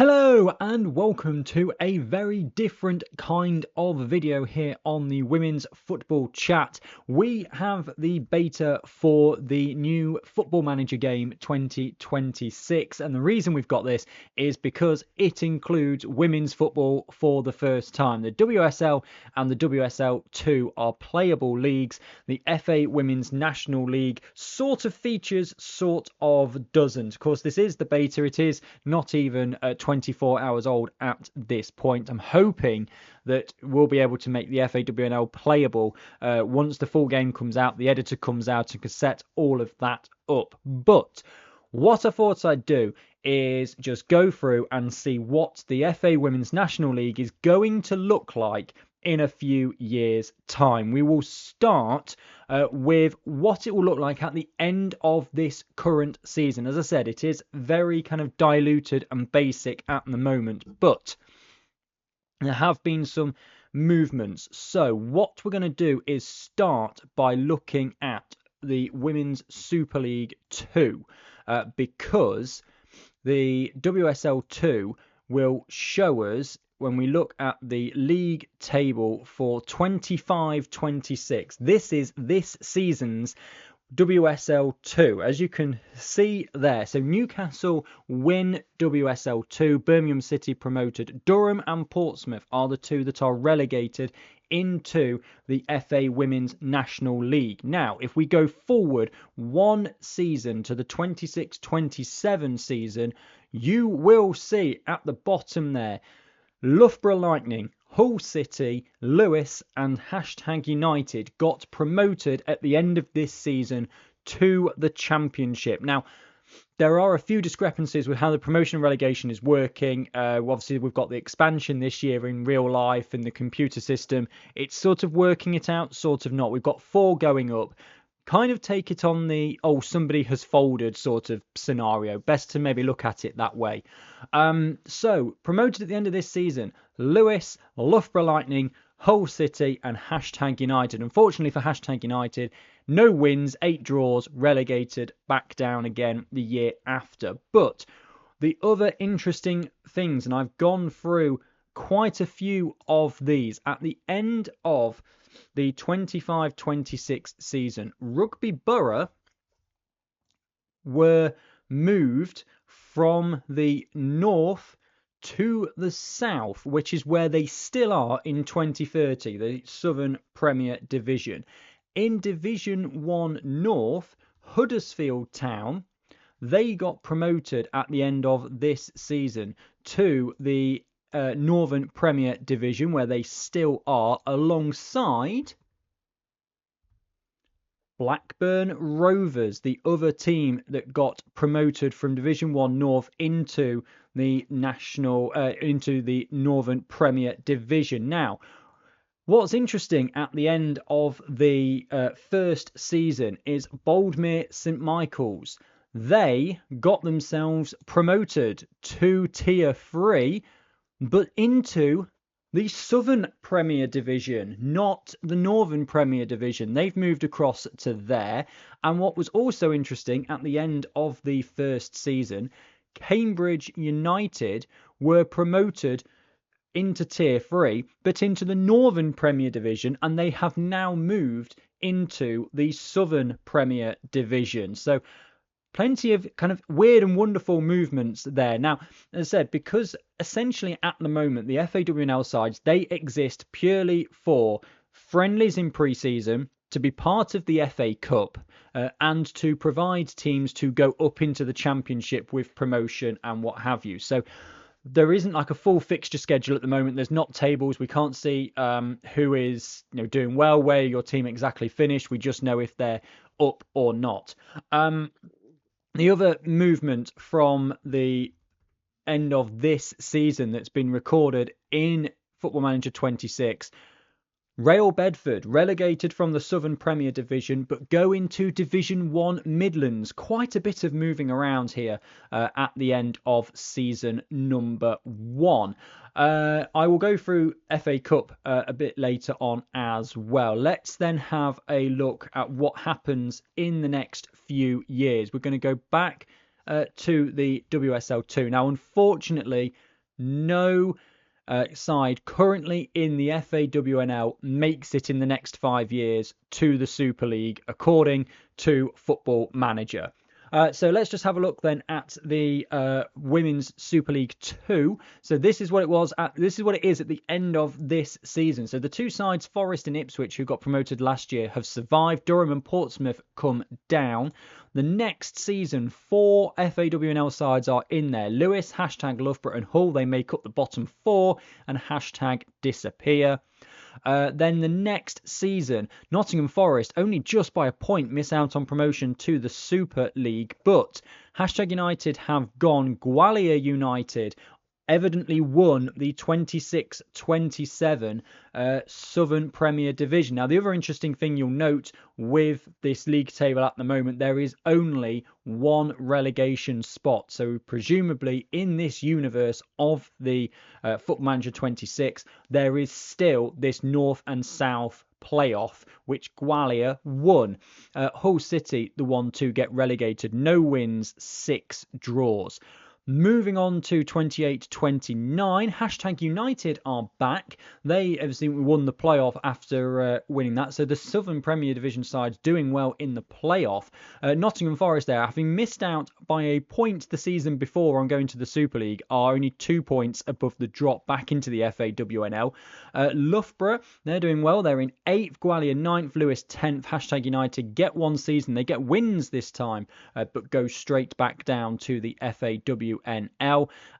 Hello and welcome to a very different kind of video here on the Women's Football Chat. We have the beta for the new Football Manager game 2026, and the reason we've got this is because it includes women's football for the first time. The WSL and the WSL2 are playable leagues. The FA Women's National League sort of features, sort of doesn't. Of course, this is the beta. It is not even 24 hours old at this point. I'm hoping that we'll be able to make the FAWNL playable once the full game comes out, the editor comes out, and can set all of that up. But what I thought I'd do is just go through and see what the FA Women's National League is going to look like in a few years' time. We will start with what it will look like at the end of this current season. As I said, it is very kind of diluted and basic at the moment, but there have been some movements. So what we're going to do is start by looking at the Women's Super League 2 because the WSL 2 will show us, when we look at the league table for 25-26, this is this season's WSL2, as you can see there. So Newcastle win WSL2, Birmingham City promoted, Durham and Portsmouth are the two that are relegated into the FA Women's National League. Now, if we go forward one season to the 26-27 season, you will see at the bottom there, Loughborough Lightning, Hull City, Lewis and #United got promoted at the end of this season to the Championship. Now, there are a few discrepancies with how the promotion and relegation is working. Obviously, we've got the expansion this year in real life in the computer system. It's sort of working it out, sort of not. We've got 4 going up. Kind of take it on the, somebody has folded sort of scenario. Best to maybe look at it that way. So, promoted at the end of this season, Lewis, Loughborough Lightning, Hull City and #United. Unfortunately for #United, no wins, 8 draws, relegated back down again the year after. But the other interesting things, and I've gone through quite a few of these, at the end of the 25-26 season, Rugby Borough were moved from the north to the south, which is where they still are in 2030, the Southern Premier Division. In Division 1 North, Huddersfield Town, they got promoted at the end of this season to the Northern Premier Division, where they still are, alongside Blackburn Rovers, the other team that got promoted from Division 1 North into the Northern Premier Division. Now, what's interesting at the end of the first season is Boldmere St Michael's. They got themselves promoted to Tier 3, but into the Southern Premier Division, not the Northern Premier Division. They've moved across to there. And what was also interesting, at the end of the first season, Cambridge United were promoted into Tier 3, but into the Northern Premier Division, and they have now moved into the Southern Premier Division. So plenty of kind of weird and wonderful movements there. Now, as I said, because essentially at the moment, the FAWNL sides, they exist purely for friendlies in pre-season, to be part of the FA Cup, and to provide teams to go up into the Championship with promotion and what have you. So there isn't like a full fixture schedule at the moment. There's not tables. We can't see who is doing well, where your team exactly finished. We just know if they're up or not. The other movement from the end of this season that's been recorded in Football Manager 26, Real Bedford relegated from the Southern Premier Division but go into Division 1 Midlands. Quite a bit of moving around here at the end of season number 1. I will go through FA Cup a bit later on as well. Let's then have a look at what happens in the next few years. We're going to go back to the WSL2. Now, unfortunately, No side currently in the FAWNL makes it in the next 5 years to the Super League, according to Football Manager. So let's just have a look then at the Women's Super League 2. So this is what it was. This is what it is at the end of this season. So the two sides, Forest and Ipswich, who got promoted last year, have survived. Durham and Portsmouth come down. The next season, 4 FAWNL sides are in there. Lewis, hashtag Loughborough and Hull, they make up the bottom 4, and hashtag disappear. Then the next season, Nottingham Forest, only just by a point, miss out on promotion to the Super League. But hashtag United have gone. Gwalior United evidently won the 26-27 Southern Premier Division. Now, the other interesting thing you'll note with this league table at the moment, there is only one relegation spot. So presumably in this universe of the Football Manager 26, there is still this North and South playoff, which Gwalior won. Hull City, the one to get relegated. No wins, 6 draws. Moving on to 28-29, hashtag United are back. They obviously won the playoff after winning that. So the Southern Premier Division sides doing well in the playoff. Nottingham Forest there, having missed out by a point the season before on going to the Super League, are only 2 points above the drop back into the FAWNL. Loughborough, they're doing well. They're in 8th, Gwalior 9th, Lewis 10th. Hashtag United get one season. They get wins this time, but go straight back down to the FAWNL.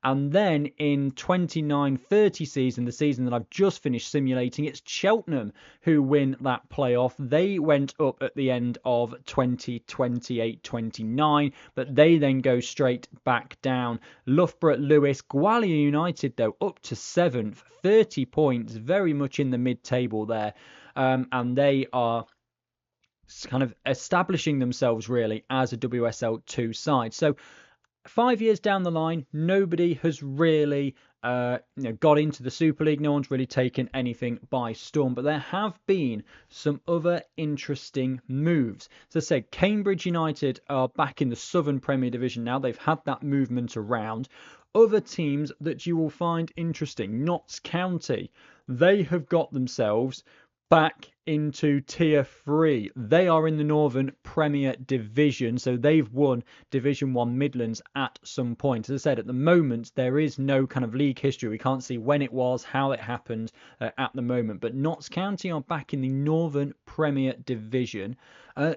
And then in 29-30 season, the season that I've just finished simulating, it's Cheltenham who win that playoff. They went up at the end of 2028-29, but they then go straight back down. Loughborough, Lewis, Gwalior United though up to 7th, 30 points, very much in the mid-table there, and they are kind of establishing themselves really as a WSL 2 side. So 5 years down the line, nobody has really got into the Super League. No one's really taken anything by storm. But there have been some other interesting moves. As I said, Cambridge United are back in the Southern Premier Division now. They've had that movement around. Other teams that you will find interesting, Notts County, they have got themselves back into Tier 3. They are in the Northern Premier Division, so they've won Division 1 Midlands at some point. As I said, at the moment, there is no kind of league history. We can't see when it was, how it happened at the moment. But Notts County are back in the Northern Premier Division.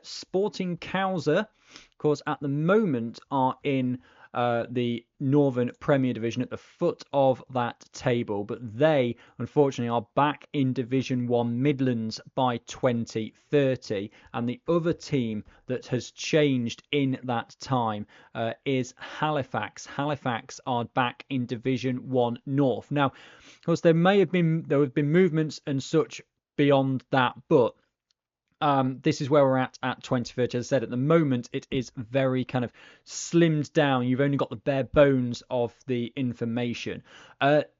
Sporting Cowser, of course, at the moment are in the Northern Premier Division at the foot of that table, but they unfortunately are back in Division 1 Midlands by 2030, and the other team that has changed in that time is Halifax. Halifax are back in Division 1 North. Now, of course, there have been movements and such beyond that, but this is where we're at 2030. As I said, at the moment, it is very kind of slimmed down. You've only got the bare bones of the information.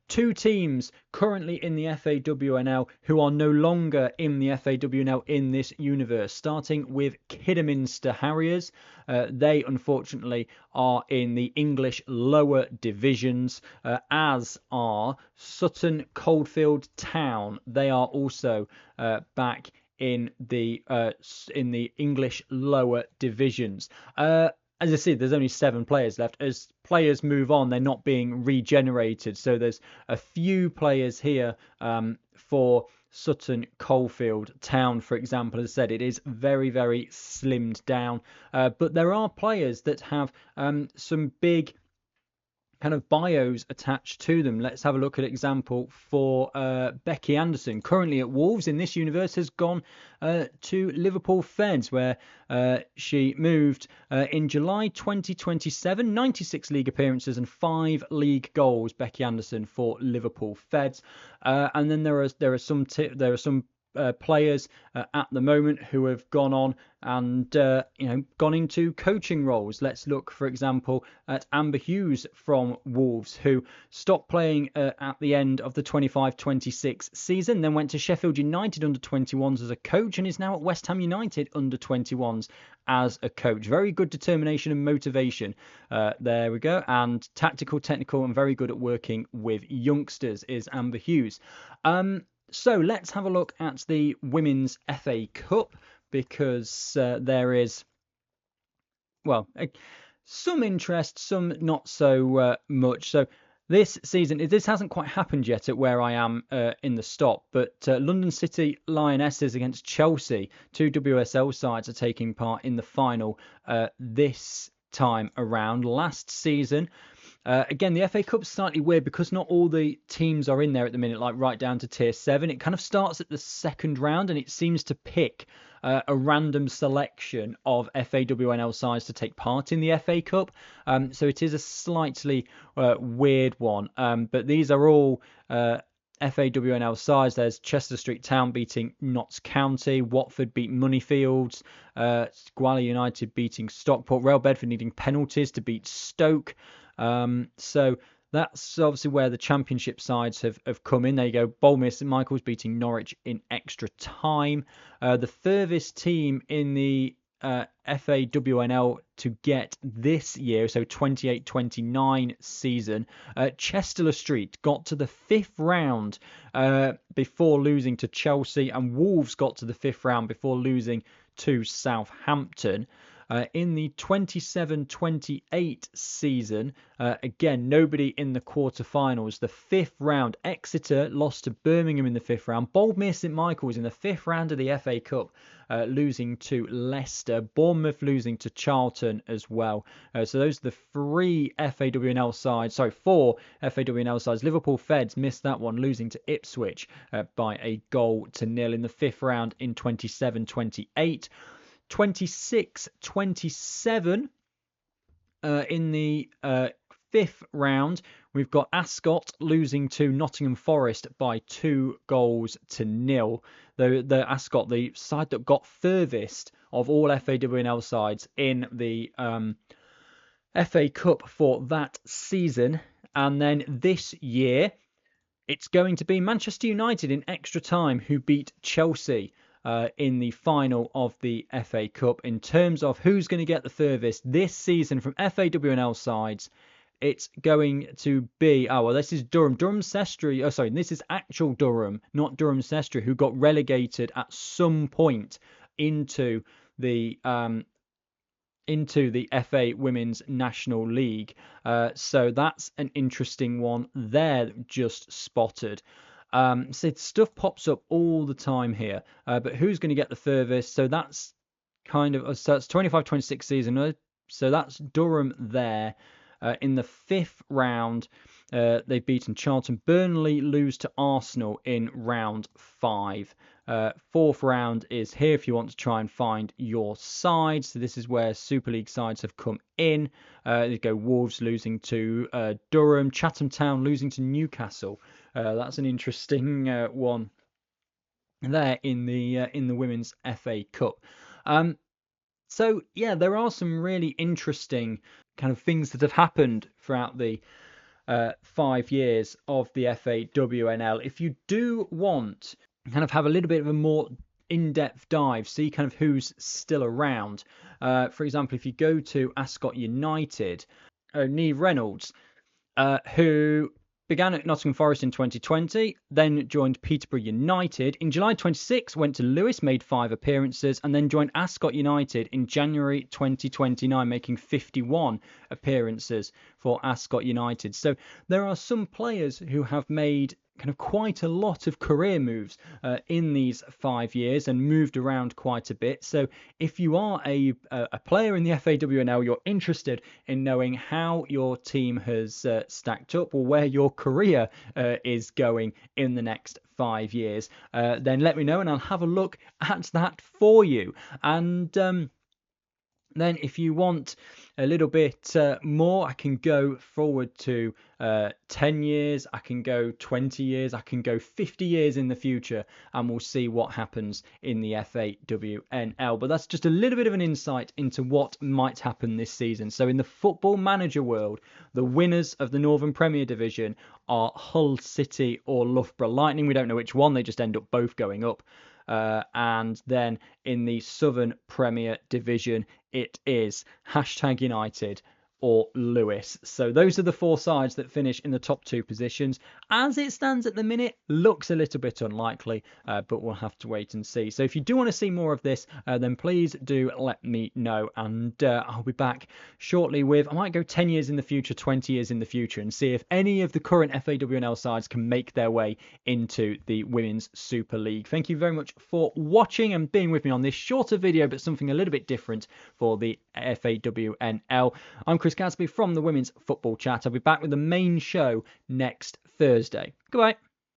2 teams currently in the FAWNL who are no longer in the FAWNL in this universe, starting with Kidderminster Harriers. They, unfortunately, are in the English lower divisions, as are Sutton Coldfield Town. They are also back in the English lower divisions. As I said, there's only 7 players left. As players move on, they're not being regenerated. So there's a few players here for Sutton Coldfield Town, for example. As I said, it is very, very slimmed down. But there are players that have some big kind of bios attached to them. Let's have a look at example for Becky Anderson, currently at Wolves in this universe, has gone to Liverpool Feds, where she moved in July 2027, 96 league appearances and 5 league goals, Becky Anderson for Liverpool Feds. And then there are some players at the moment who have gone on and gone into coaching roles. Let's look, for example, at Amber Hughes from Wolves, who stopped playing at the end of the 25-26 season, then went to Sheffield United under 21s as a coach, and is now at West Ham United under 21s as a coach. Very good determination and motivation. There we go. And tactical, technical, and very good at working with youngsters is Amber Hughes. So let's have a look at the Women's FA Cup, because there is, well, some interest, some not so much. So this season, this hasn't quite happened yet at where I am in the stop, but London City Lionesses against Chelsea, two WSL sides, are taking part in the final this time around. Last season, again, the FA Cup's slightly weird because not all the teams are in there at the minute, like right down to tier 7. It kind of starts at the second round, and it seems to pick a random selection of FAWNL sides to take part in the FA Cup. So it is a slightly weird one. But these are all FAWNL sides. There's Chester Street Town beating Notts County, Watford beat Moneyfields, Gwalior United beating Stockport, Real Bedford needing penalties to beat Stoke. So that's obviously where the championship sides have come in. There you go. Bournemouth St Michael's beating Norwich in extra time. The furthest team in the FAWNL to get this year, so 28-29 season, Chester Street got to the 5th round before losing to Chelsea, and Wolves got to the 5th round before losing to Southampton. In the 27-28 season, again, nobody in the quarterfinals. The 5th round, Exeter lost to Birmingham in the 5th round. Bournemouth St Michael's in the 5th round of the FA Cup, losing to Leicester. Bournemouth losing to Charlton as well. So those are the 4 FAWNL sides. Liverpool Feds missed that one, losing to Ipswich by a 1-0 in the 5th round in 27-28. 26-27 in the 5th round, we've got Ascot losing to Nottingham Forest by 2-0. The Ascot, the side that got furthest of all FAWNL sides in the FA Cup for that season. And then this year, it's going to be Manchester United in extra time who beat Chelsea in the final of the FA Cup. In terms of who's going to get the furthest this season from FAWNL sides, it's going to be, this is Durham Cestri. This is actual Durham, not Durham Cestri, who got relegated at some point into the FA Women's National League. So that's an interesting one there, just spotted. So stuff pops up all the time here, but who's going to get the furthest? So that's kind of, so it's 25-26 season. So that's Durham there. In the 5th round, they've beaten Charlton. Burnley lose to Arsenal in round 5. 4th round is here if you want to try and find your sides. So this is where Super League sides have come in. They go Wolves losing to Durham, Chatham Town losing to Newcastle. That's an interesting one there in the Women's FA Cup. So yeah, there are some really interesting kind of things that have happened throughout the 5 years of the FAWNL. If you do want kind of have a little bit of a more in-depth dive, see kind of who's still around. For example, if you go to Ascot United, Neve Reynolds, who began at Nottingham Forest in 2020, then joined Peterborough United. In July 26, went to Lewes, made 5 appearances, and then joined Ascot United in January 2029, making 51 appearances for Ascot United. So there are some players who have made kind of quite a lot of career moves in these 5 years and moved around quite a bit. So if you are a player in the FAWNL, you're interested in knowing how your team has stacked up or where your career is going in the next 5 years, then let me know and I'll have a look at that for you. And Then if you want a little bit more, I can go forward to 10 years, I can go 20 years, I can go 50 years in the future, and we'll see what happens in the FAWNL. But that's just a little bit of an insight into what might happen this season. So in the Football Manager world, the winners of the Northern Premier Division are Hull City or Loughborough Lightning. We don't know which one, they just end up both going up. And then in the Southern Premier Division, it is #United or Lewis. So those are the four sides that finish in the top two positions. As it stands at the minute, looks a little bit unlikely, but we'll have to wait and see. So if you do want to see more of this, then please do let me know, and I'll be back shortly with, I might go 10 years in the future, 20 years in the future, and see if any of the current FAWNL sides can make their way into the Women's Super League. Thank you very much for watching and being with me on this shorter video, but something a little bit different for the FAWNL. I'm Chris Gadsby from the Women's Football Chat. I'll be back with the main show next Thursday. Goodbye.